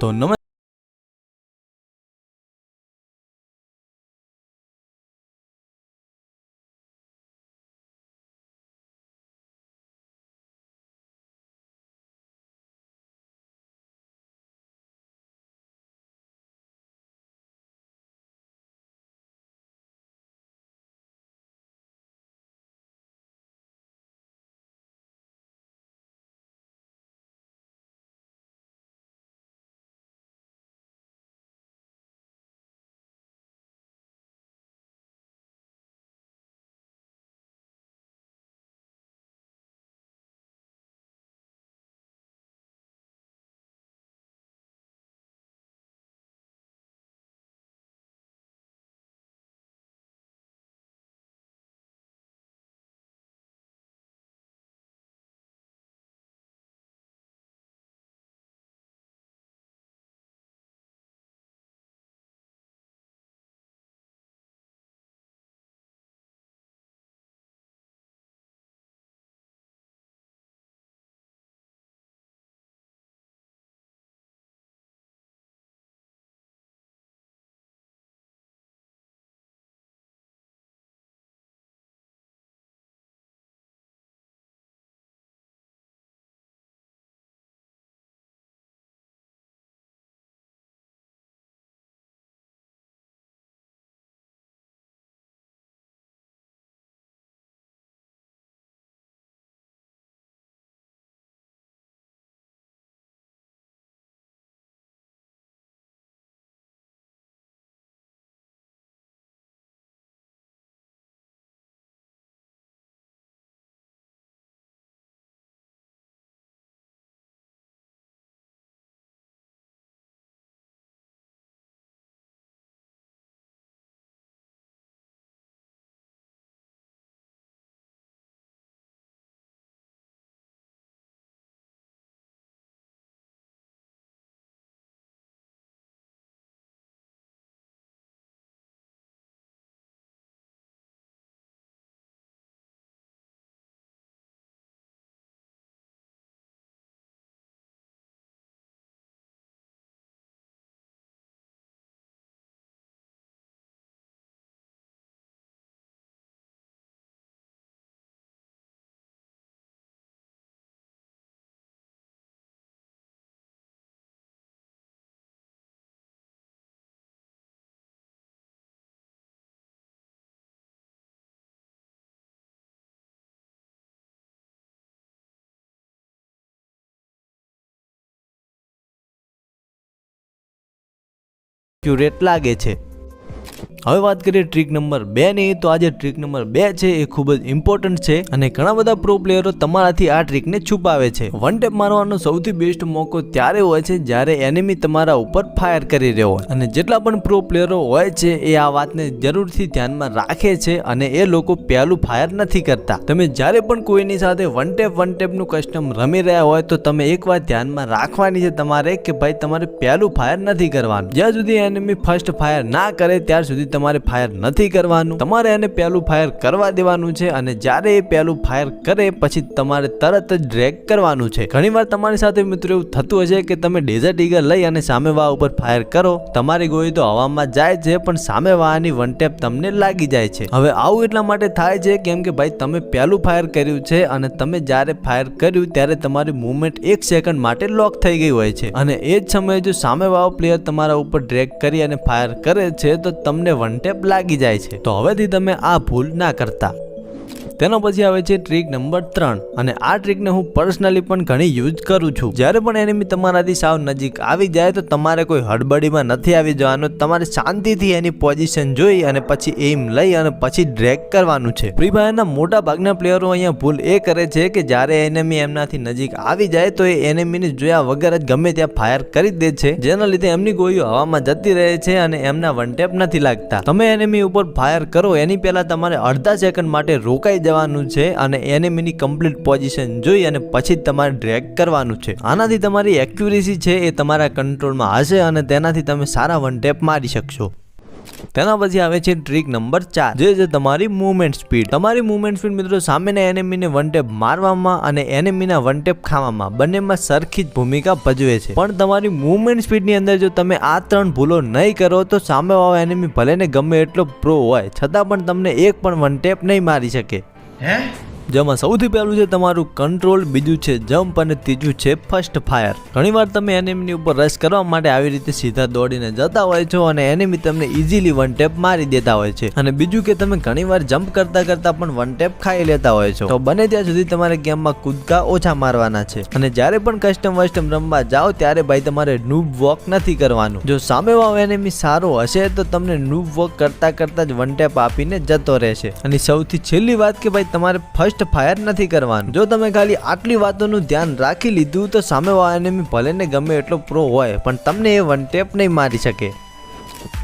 તો એક્યુરેટ લાગે છે। હવે વાત કરીએ ટ્રીક નંબર 2 ની, તો આજે ટ્રીક નંબર 2 છે એ ખૂબ જ ઇમ્પોર્ટન્ટ છે અને ઘણા બધા પ્રો પ્લેયરો તમારાથી આ ટ્રીકને છુપાવે છે। વન ટેપ મારવાનો સૌથી બેસ્ટ મોકો ત્યારે હોય છે જ્યારે એનિમી તમારા ઉપર ફાયર કરી રહ્યો હોય, અને જેટલા પણ પ્રો પ્લેયરો હોય છે એ આ વાતને જરૂરથી ધ્યાનમાં રાખે છે અને એ લોકો પહેલું ફાયર નથી કરતા। તમે જ્યારે પણ કોઈની સાથે વન ટેપનું કસ્ટમ રમી રહ્યા હોય તો તમે એક વાત ધ્યાનમાં રાખવાની છે તમારે કે ભાઈ તમારે પહેલું ફાયર નથી કરવાનું। જ્યાં સુધી એનિમી ફર્સ્ટ ફાયર ના કરે ત્યાર સુધી તમારે ફાયર નથી કરવાનું, તમારે એને પહેલું ફાયર કરવા દેવાનું છે અને જ્યારે એ પહેલું ફાયર કરે પછી તમારે તરત જ ડ્રેગ કરવાનું છે। ઘણીવાર તમારી સાથે મિત્રો એવું થતું હશે કે તમે ડેઝર્ટ ઈગલ લઈ અને સામે વાળા ઉપર ફાયર કરો, તમારી ગોળી તો હવામાં જાય છે પણ સામે વાળાની વન ટેપ તમને લાગી જાય છે। હવે આવું એટલા માટે થાય છે કેમ કે ભાઈ તમે પહેલું ફાયર કર્યું છે અને તમે જ્યારે ફાયર કર્યું ત્યારે તમારી મૂવમેન્ટ 1 સેકન્ડ માટે લોક થઈ ગઈ હોય છે, અને એ જ સમયે જો સામે વાળો પ્લેયર તમારા ઉપર ડ્રેગ કરી અને ફાયર કરે છે તો તમને વન ટેપ લાગી જાય છે। તો હવેથી તમે આ ભૂલ ના કરતા। તેના પછી આવે છે ટ્રીક નંબર 3, અને આ ટ્રીકને હું પર્સનલી પણ ઘણી યુઝ કરું છું। જ્યારે પણ એનિમી તમારાથી સાવ નજીક આવી જાય તો તમારે કોઈ હડબડીમાં નથી આવી જવાનું, તમારે શાંતિથી એની પોઝિશન જોઈ અને પછી એમ લઈ અને પછી ડ્રેગ કરવાનું છે। ફ્રી ફાયરના મોટા ભાગના પ્લેયરો અહીંયા ભૂલ એ કરે છે કે જ્યારે એનિમી એમનાથી નજીક આવી જાય તો એ એનિમીને જોયા વગર જ ગમે ત્યાં ફાયર કરી દે છે, જેના લીધે એમની ગોળીઓ હવામાં જતી રહે છે અને એમના વન ટેપ નથી લાગતા। તમે એનિમી ઉપર ફાયર કરો એની પહેલા તમારે અડધા સેકન્ડ માટે રોકાઈ જવાનું છે અને એનિમીની કમ્પ્લીટ પોઝિશન જોઈ અને પછી તમારે ડ્રેગ કરવાનું છે। આનાથી તમારી એક્યુરેસી છે એ તમારા કંટ્રોલમાં હશે અને તેનાથી તમે સારા વન ટેપ મારી શકશો। તેના પછી આવે છે ટ્રીક નંબર 4 જે છે તમારી મૂવમેન્ટ સ્પીડ. તમારી મૂવમેન્ટ સ્પીડ મિત્રો સામેના એનિમીને વન ટેપ મારવામાં અને એનિમીના વન ટેપ ખાવામાં બંનેમાં સરખી જ ભૂમિકા ભજવે છે. પણ તમારી મૂવમેન્ટ સ્પીડની અંદર જો તમે આ 3 ભૂલો નહીં કરો તો સામેવાળો એનિમી ભલે ને ગમે એટલો પ્રો હોય છતાં પણ તમને એક પણ વન ટેપ નહીં મારી શકે. જેમાં સૌથી પહેલું છે તમારું કંટ્રોલ, બીજું છે જમ્પ અને ત્રીજું છે ફર્સ્ટ ફાયર. ઘણીવાર તમે એનિમીની ઉપર રશ કરવા માટે આવી રીતે સીધા દોડીને જતા હોય છો અને એનિમી તમને ઇઝીલી વન ટેપ મારી દેતા હોય છે. અને બીજું કે તમે ઘણીવાર જમ્પ કરતા કરતા પણ વન ટેપ ખાઈ લેતા હોય છો. તો બને ત્યાં સુધી તમારે ગેમમાં કૂદકા ઓછા મારવાના છે. અને જ્યારે પણ કસ્ટમ વસ્ટમ રમવા જાઓ ત્યારે ભાઈ તમારે નૂબ વોક નથી કરવાનું. જો સામેવાળો એનિમી સારો હશે તો તમને નૂબ વોક કરતા કરતા જ વન ટેપ આપીને જતો રહેશે. અને સૌથી છેલ્લી વાત કે ભાઈ તમારે ફર્સ્ટ ફાયર નથી કરવાનું. જો તમે ખાલી આટલી વાતોનું ધ્યાન રાખી લીધું તો સામેવાળો એનિમી ભલે ને ગમે એટલો પ્રો હોય પણ તમને એ વન ટેપ નહીં મારી શકે.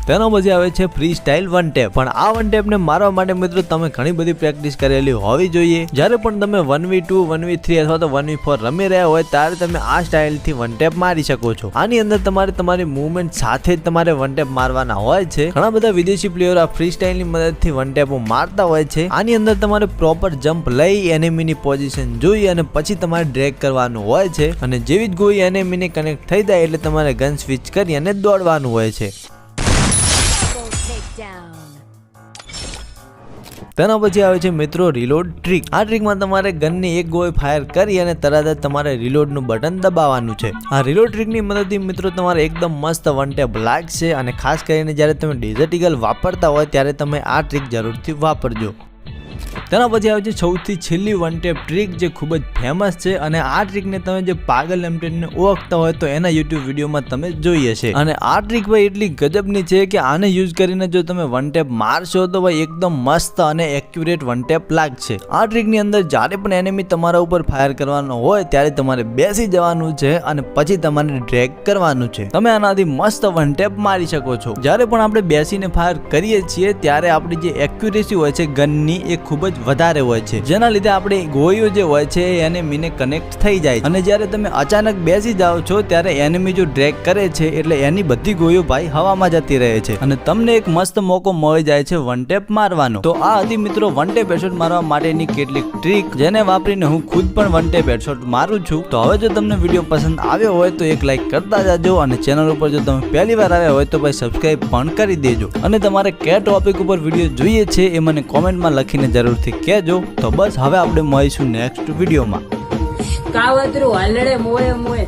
તેના પછી આવે છે ફ્રી સ્ટાઇલ વન ટેપ. પણ આ વન ટેપ ને મારવા માટે મિત્રો તમે ઘણી બધી પ્રેક્ટિસ કરેલી હોવી જોઈએ. જ્યારે પણ તમે 1v2, 1v3 અથવા તો 1v4 રમી રહ્યા હોય ત્યારે તમે આ સ્ટાઇલથી વન ટેપ મારી શકો છો. આની અંદર તમારે તમારી મૂવમેન્ટ સાથે જ તમારે વન ટેપ મારવાના હોય છે. ઘણા બધા વિદેશી પ્લેયરો આ ફ્રી સ્ટાઇલની મદદથી વન ટેપો મારતા હોય છે. આની અંદર તમારે પ્રોપર જમ્પ લઈ એનિમીની પોઝિશન જોઈ અને પછી તમારે ડ્રેગ કરવાનું હોય છે. અને જેવી જ કોઈ એનિમીને કનેક્ટ થઈ જાય એટલે તમારે ગન સ્વિચ કરી અને દોડવાનું હોય છે. તેના પછી આવે છે મિત્રો રીલોડ ટ્રીક. આ ટ્રીકમાં તમારે ગનની એક ગોળી ફાયર કરી અને તરત જ તમારે રીલોડનું બટન દબાવવાનું છે. આ રીલોડ ટ્રીકની મદદથી મિત્રો તમારે એકદમ મસ્ત વન ટેપ લાગશે. અને ખાસ કરીને જ્યારે તમે ડેઝર્ટ ઈગલ વાપરતા હોય ત્યારે તમે આ ટ્રીક જરૂરથી વાપરજો. તેના પછી આવે છે સૌથી છેલ્લી વન ટેપ ટ્રીક જે ખૂબ જ ફેમસ છે. અને આ ટ્રીકને તમે જે પાગલ એમ10ને ઓળખતા હોય તો એના યુટ્યુબ વિડીયોમાં તમે જોઈ હશે. અને આ ટ્રીક ભાઈ એટલી ગજબની છે કે આને યુઝ કરીને જો તમે વન ટેપ મારશો તો ભાઈ એકદમ મસ્ત અને એક્યુરેટ વન ટેપ લાગશે. આ ટ્રીકની અંદર જ્યારે પણ એનિમી તમારા ઉપર ફાયર કરવાનો હોય ત્યારે તમારે બેસી જવાનું છે અને પછી તમારે ડ્રેગ કરવાનું છે. તમે આનાથી મસ્ત વન ટેપ મારી શકો છો. જ્યારે પણ આપણે બેસીને ફાયર કરીએ છીએ ત્યારે આપણી જે એક્યુરેસી હોય છે ગનની એ ખૂબ જ વધારે હોય છે. જેના લીધે આપણે ગોળીઓ જે હોય છે એનિમીને કનેક્ટ થઈ જાય. અને જ્યારે તમે અચાનક બેસી જાઓ છો ત્યારે એનિમી જો ડ્રેગ કરે છે એટલે એની બધી ગોળીઓ ભાઈ હવામાં જતી રહે છે અને તમને એક મસ્ત મોકો મળી જાય છે વન ટેપ મારવાનો. તો આ હતી મિત્રો વન ટેપ હેડશોટ મારવા માટેની કેટલીક ટ્રીક જેને વાપરીને હું ખુદ પણ વન ટેપ હેડશોટ મારું છું. તો હવે જો તમને વિડીયો પસંદ આવ્યો હોય તો એક લાઈક કરતા જાજો. અને ચેનલ ઉપર જો તમે પહેલી વાર આવ્યા હોય તો ભાઈ સબસ્ક્રાઇબ પણ કરી દેજો. અને તમારે કયા ટોપિક ઉપર વિડીયો જોઈએ છે એ મને કોમેન્ટમાં લખીને જરૂરથી કહેજો. તો બસ હવે આપણે મળીશું નેક્સ્ટ વિડીયોમાં. કાવતરું હલડે મોએ મોએ